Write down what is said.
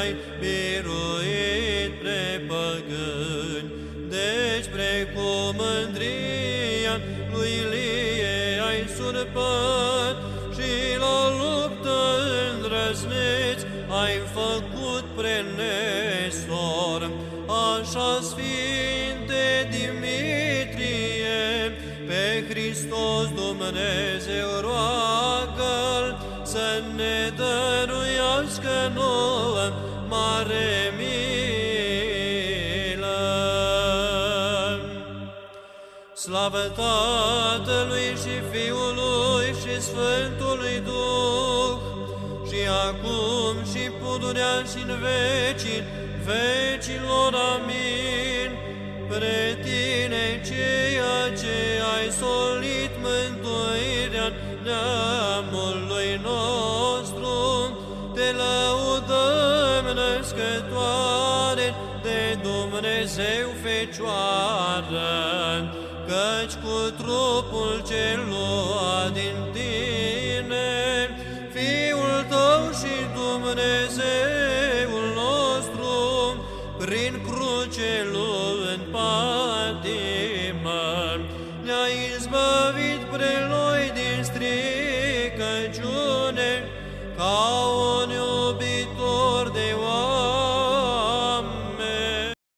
ai biruit pre păgâni. Deci, precum mândria lui Ilie ai surpat și la luptă îndrăzneți ai făcut pre Nestor, așa, Sfinte Dimitrie, pe Hristos Dumnezeu roagă-L să ne dăruiască nouă mare milă. Slavă Tatălui și Fiului și Sfântului Duh, și acum și pururea și în vecii vecilor. Amin. Pre Tine, ceea ce ai solit mântuirea neamului nostru, te lăudăm, născătoare de Dumnezeu Fecioară, căci cu trupul ce lua din Tine, Fiul Tău și Dumnezeul nostru, prin cruce luând patimă, ne-a izbăvit pre